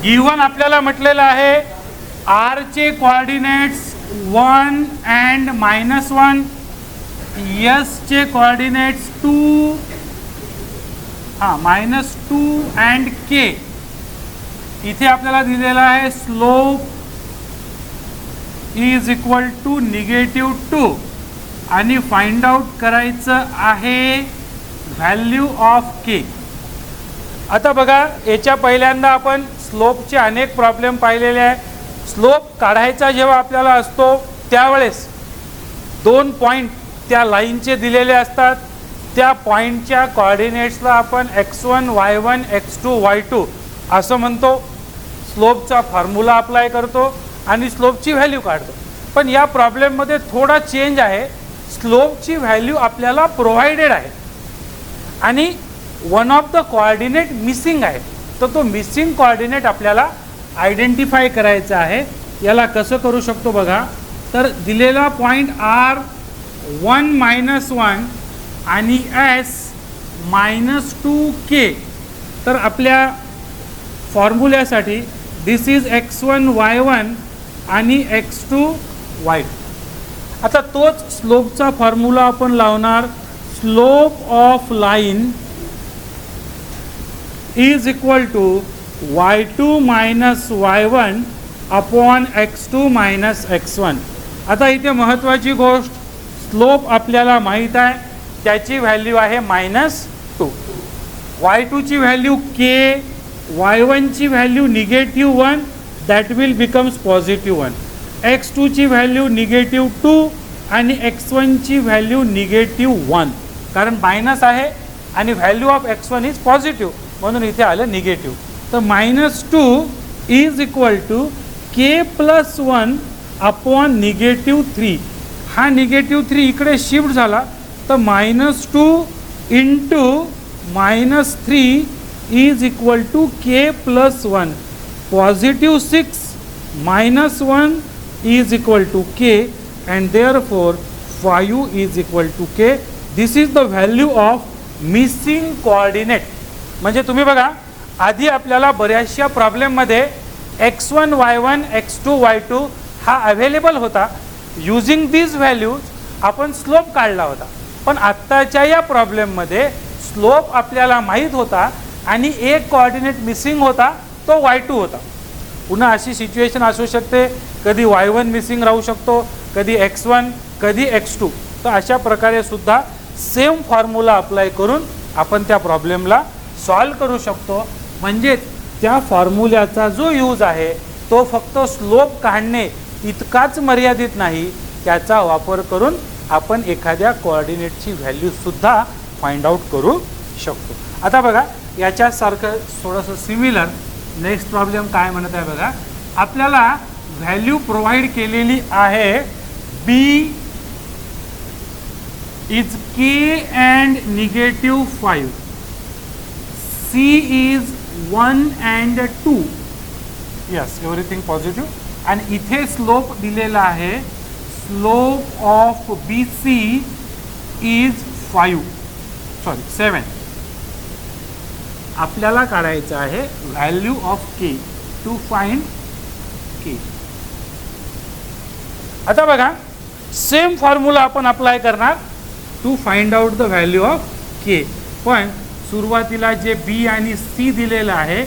Given आपल्याला म्हटलेलं आहे आर चे कोऑर्डिनेट्स 1 and -1, एस चे कोऑर्डिनेट्स 2 -2 and के. इथे आपल्याला दिलेला आहे स्लोप इज इक्वल टू -2 आणि फाइंड आउट करायचं आहे व्हॅल्यू ऑफ के. आता बघा, याच्या पहिल्यांदा आपण स्लोपचे अनेक प्रॉब्लेम पाहिलेले आहे. स्लोप काढायचा जेव्हा आपल्याला असतो त्यावेळेस 2 पॉईंट त्या लाईनचे दिलेले असतात. त्या पॉईंटच्या कोऑर्डिनेट्सला आपण x1 y1 x2 y2 असं म्हणतो. स्लोपचा फॉर्म्युला अप्लाय करतो आणि स्लोपची व्हॅल्यू काढतो. पण या प्रॉब्लेममध्ये थोडा चेंज आहे. स्लोपची व्हॅल्यू आपल्याला प्रोव्हाइडेड आहे आणि one of the coordinate missing आहे. तर तो मिसिंग कोऑर्डिनेट आपल्याला आयडेंटिफाय करायचा आहे. याला कसं करू शकतो बघा. तर दिलेला पॉईंट R 1 -1 आणि S -2K. तर आपल्या फॉर्म्युल्यासाठी दिस इज x1 y1 आणि x2 y2. आता तोच स्लोपचा फॉर्म्युला आपण लावणार. Slope of line is equal to y2 - y1 upon x2 - x1. आता इथे महत्त्वाची गोष्ट, स्लोप आपल्याला माहीत आहे, त्याची व्हॅल्यू आहे -2. y2 ची व्हॅल्यू k, y1 ची value -1 that will becomes +1, x2 ची व्हॅल्यू -2 आणि x1 ची व्हॅल्यू -1. कारण मायनस आहे आणि value of x1 is positive म्हणून इथे आलं निगेटिव्ह. तर -2 is equal to k + 1 upon -3. हा -3 इकडे शिफ्ट झाला तर -2 into -3 is equal to k + 1. +6 -1 is equal to k and therefore 5 is equal to k. This is the value of missing coordinate. म्हणजे तुम्ही बघा, आधी आपल्याला बऱ्याचशा प्रॉब्लेममध्ये x1 y1 x2 y2 हा अवेलेबल होता. युजिंग दिस व्हॅल्यूज आपण स्लोप काढला होता. पण आत्ताच्या या प्रॉब्लेममध्ये स्लोप आपल्याला माहीत होता आणि एक कोऑर्डिनेट मिसिंग होता, तो y2 होता. पुन्हा अशी सिच्युएशन असू शकते, कधी y1 मिसिंग राहू शकतो, कधी x1, कधी x2. तर अशा प्रकारे सुद्धा सेम फॉर्म्युला अप्लाय करून आपण त्या प्रॉब्लेमला सॉल्व करू शकतो. म्हणजे त्या फॉर्म्युल्याचा जो यूज आहे तो फक्त स्लोप काढणे इतकाच मर्यादित नाही, त्याचा वापर करून आपण एखाद्या कोऑर्डिनेटची व्हॅल्यूसुद्धा फाइंड आउट करू शकतो. आता बघा, याच्यासारखं थोडंसं सिमिलर नेक्स्ट प्रॉब्लेम काय म्हणत आहे बघा. आपल्याला व्हॅल्यू प्रोव्हाइड केलेली आहे b is k and -5, c is 1 and 2. Yes, everything positive. आणि इथे स्लोप दिलेला आहे. Slope of BC is 7. आपल्याला काढायचं आहे value of k to find k. आता बघा, सेम फॉर्म्युला आपण अप्लाय करणार to find out the value of k. पण सुरुवातीला जे b आणि c दिलेलं आहे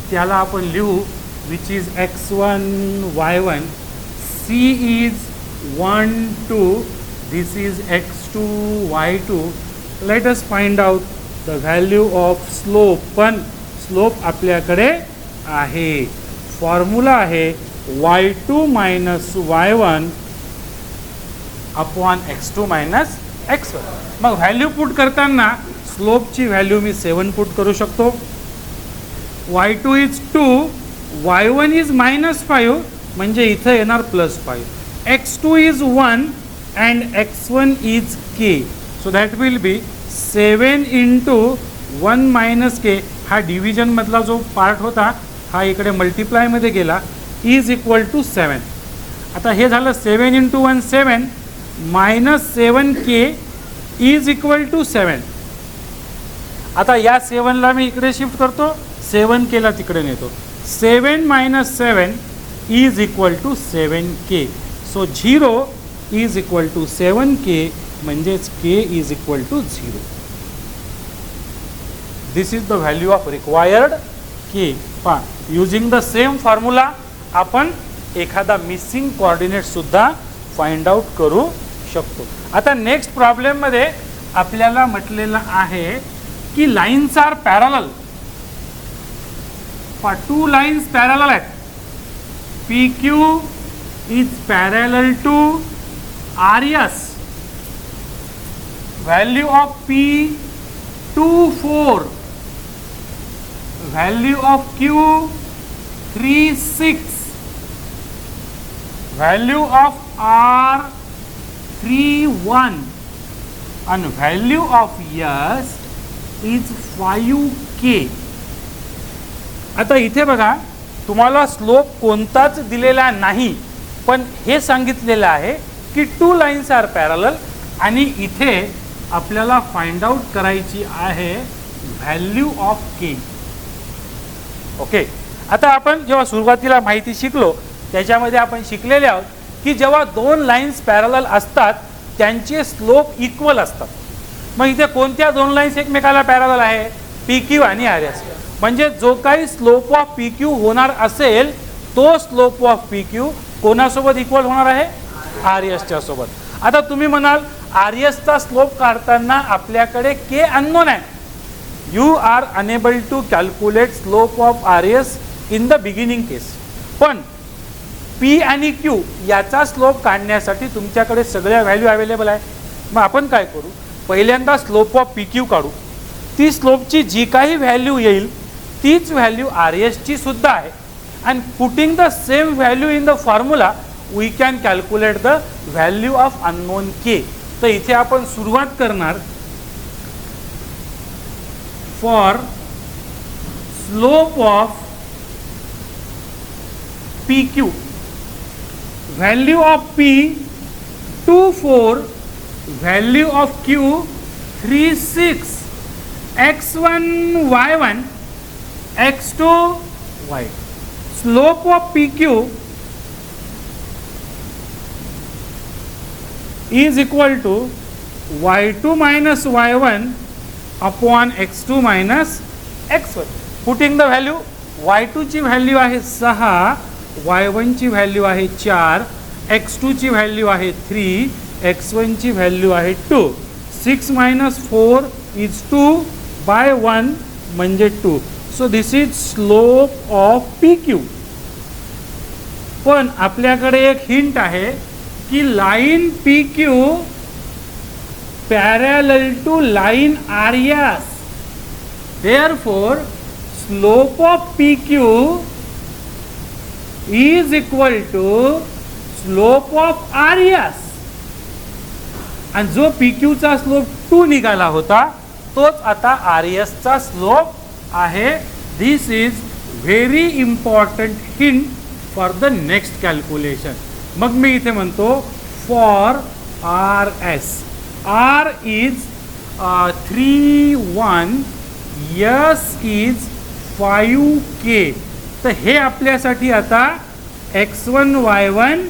त्याला आपण लिहू, which is x1 y1, c is 1 2, this is x2 y2. Let us find out the value of slope. पण स्लोप आपल्याकडे आहे. फॉर्म्युला आहे y2 - y1 upon x2 - x1. मग व्हॅल्यू पुट करताना स्लोपची व्हॅल्यू मी 7 पुट करू शकतो. y2 इज 2, y1 इज -5 म्हणजे इथं येणार +5. x2 is 1 and x1 is k. So that will B 7 into 1 - k. हा डिव्हिजनमधला जो पार्ट होता हा इकडे मल्टिप्लायमध्ये गेला, इज इक्वल टू 7. आता हे झालं 7 into 1 7 -7k is equal to 7. आता या 7ला मी इकडे शिफ्ट करतो, 7k ला तिकडे नेतो. 7 minus 7 is equal to 7k. So 0 is equal to 7k, म्हणजेच k is equal to 0. This is the value of required k. Using the same formula आपण एखादा मिसिंग कोऑर्डिनेट सुद्धा फाइंड आउट करू शकतो. आता नेक्स्ट प्रॉब्लेम मध्ये आपल्याला म्हटलेलं आहे की lines are parallel. Two lines parallel आहेत. PQ is parallel to RS. Value of P 2 4. Value of Q 3 6. Value of R 3 1. And value of S is 5k. आता इथे बघा, तुम्हाला स्लोप कोणताच दिलेला नाही, पण हे सांगितलेलं आहे की टू लाईन्स आर पॅरलल आणि इथे आपल्याला फाइंड आउट करायची आहे व्हॅल्यू ऑफ के. ओके, आता आपण जेव्हा सुरुवातीला माहिती शिकलो त्याच्यामध्ये आपण शिकलेले आहोत की जेव्हा दोन लाईन्स पॅरलल असतात त्यांचे स्लोप इक्वल असतात. मग इथे कोणत्या दोन लाईन्स एकमेकाला पॅरलल आहे? PQ आणि RS. म्हणजे जो काही स्लोप ऑफ PQ होणार असेल तो स्लोप ऑफ PQ कोणासोबत इक्वल होणार आहे? RS च्या सोबत. आता तुम्ही म्हणाल RS चा स्लोप काढताना आपल्याकडे k अननोन आहे. You are unable to calculate slope of RS in the beginning case. पण P आणि Q याचा स्लोप काढण्यासाठी तुमच्याकडे सगळ्या व्हॅल्यू अवेलेबल आहे. मग आपण काय करू, पहिल्यांदा स्लोप ऑफ PQ काढू. ती स्लोपची जी काही व्हॅल्यू येईल तीच व्हॅल्यू RS ची सुद्धा आहे. And putting the same value in the formula we can calculate the value of unknown k. तर इथे आपण सुरुवात करणार for slope of PQ. Value of P 2 4. Value of Q 3 6. x1 y1 x2 y. Slope of PQ is equal to y2 minus y1 upon x2 minus x1. Putting the value, y2 ची value आहे 6, y1 ची value आहे 4, x2 ची value आहे 3, x1 ची value आहे 2. 6 minus 4 is 2 by 1 म्हणजे 2. So this is slope of PQ. पण आपल्याकडे एक हिंट आहे की line PQ parallel to line RS. Therefore slope of PQ is equal to slope of RS. आणि जो PQ चा स्लोप 2 निघाला होता तोच आता RS चा स्लोप आहे. This is very important hint for the next calculation. मग मी इथे म्हणतो for RS. R is 3 1, S is 5k. तर हे आपल्यासाठी आता x1 y1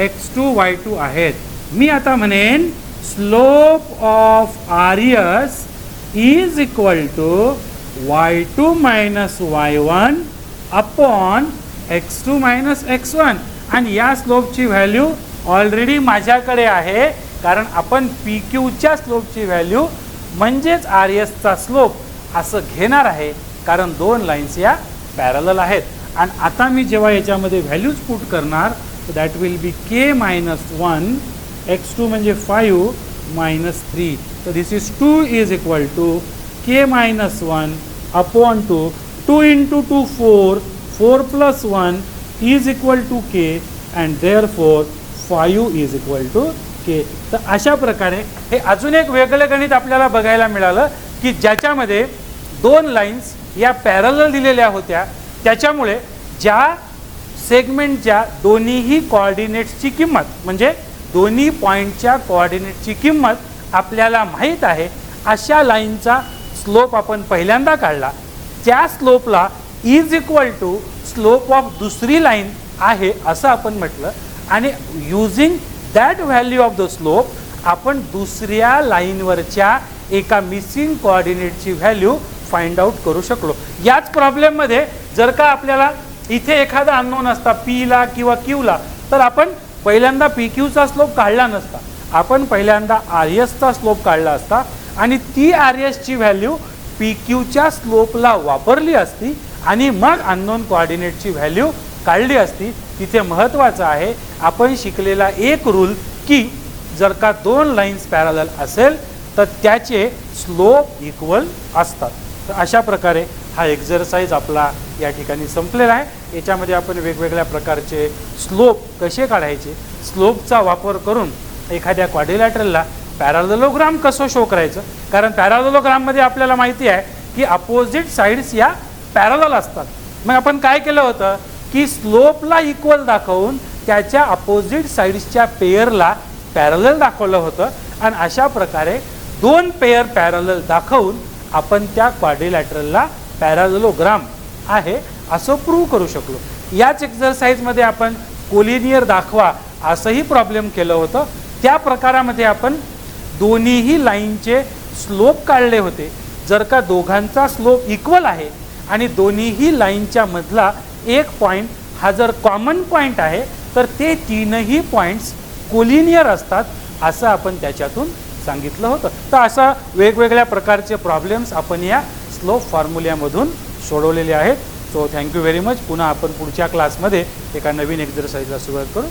x2 y2 आहेत. मी आता म्हणेन slope of RS is equal to y2 minus y1 upon x2 minus x1. आणि या स्लोपची व्हॅल्यू ऑलरेडी माझ्याकडे आहे कारण आपण PQच्या स्लोपची व्हॅल्यू म्हणजेच RS चा स्लोप असं घेणार आहे कारण दोन लाईन्स या पॅरलल आहेत. आणि आता मी जेव्हा याच्यामध्ये व्हॅल्यूज पुट करणार तर that will be k minus 1, x2 म्हणजे 5 minus 3. तर this is 2 is equal to k minus 1 upon 2. 2 into 2 4. 4 plus 1 is equal to k and therefore 5 is equal to k. तर अशा प्रकारे हे अजून एक वेगळं गणित आपल्याला बघायला मिळालं की ज्याच्यामध्ये दोन लाईन्स या पॅरलल दिलेल्या होत्या. त्याच्यामुळे ज्या सेगमेंटच्या दोन्हीही कोऑर्डिनेट्सची किंमत म्हणजे दोन्ही पॉईंटच्या कोऑर्डिनेटची किंमत आपल्याला माहीत आहे अशा लाईनचा स्लोप आपण पहिल्यांदा काढला. त्या स्लोपला is equal to slope of दुसरी लाईन आहे असं आपण म्हटलं आणि using that value of the slope आपण दुसऱ्या लाईनवरच्या एका मिसिंग कोऑर्डिनेटची व्हॅल्यू फाइंड आउट करू शकलो. याच प्रॉब्लेममध्ये जर का आपल्याला इथे एखादा अननोन असता पीला किंवा क्यूला तर आपण पहिल्यांदा पी क्यूचा स्लोप काढला नसता, आपण पहिल्यांदा आर एसचा स्लोप काढला असता आणि ती आर एसची व्हॅल्यू पी क्यूच्या स्लोपला वापरली असती आणि मग अननोन कोऑर्डिनेटची व्हॅल्यू काढली असती. तिथे महत्त्वाचं आहे आपण शिकलेला एक रूल की जर का दोन लाईन्स पॅरलल असेल तर त्याचे स्लोप इक्वल असतात. तर अशा प्रकारे हा एक्झरसाइज आपला या ठिकाणी संपलेला आहे. याच्यामध्ये आपण वेगवेगळ्या प्रकारचे स्लोप कसे काढायचे, स्लोपचा वापर करून एखाद्या क्वाड्रिलॅटरलला पॅरालेलोग्राम कसं शो करायचं, कारण पॅरालेलोग्राममध्ये आपल्याला माहिती आहे की अपोजिट साईड्स या पॅरलल असतात. मग आपण काय केलं होतं की स्लोपला इक्वल दाखवून त्याच्या अपोजिट साईड्सच्या पेयरला पॅरलल दाखवलं होतं आणि अशा प्रकारे दोन पेयर पॅरलल दाखवून आपण त्या क्वाड्रिलॅटरलला पॅरालेलोग्राम आहे असं प्रूव्ह करू शकलो. याच एक्झरसाइजमध्ये आपण कोलिनियर दाखवा असंही प्रॉब्लेम केलं होतं. त्या प्रकारामध्ये आपण दोन्हीही लाईनचे स्लोप काढले होते. जर का दोघांचा स्लोप इक्वल आहे आणि दोन्हीही लाईनच्या मधला एक पॉईंट हा जर कॉमन पॉईंट आहे तर ते तीनही पॉईंट्स कोलिनियर असतात असं आपण त्याच्यातून सांगितलं होतं. तर अशा वेगवेगळ्या प्रकारचे प्रॉब्लेम्स आपण या स्लोप फॉर्म्युल्यामधून सोडवलेले आहेत. So thank you very much. पुन्हा आपण पुढच्या क्लासमध्ये एका नवीन एक्झरसाइजला सुरुवात करू.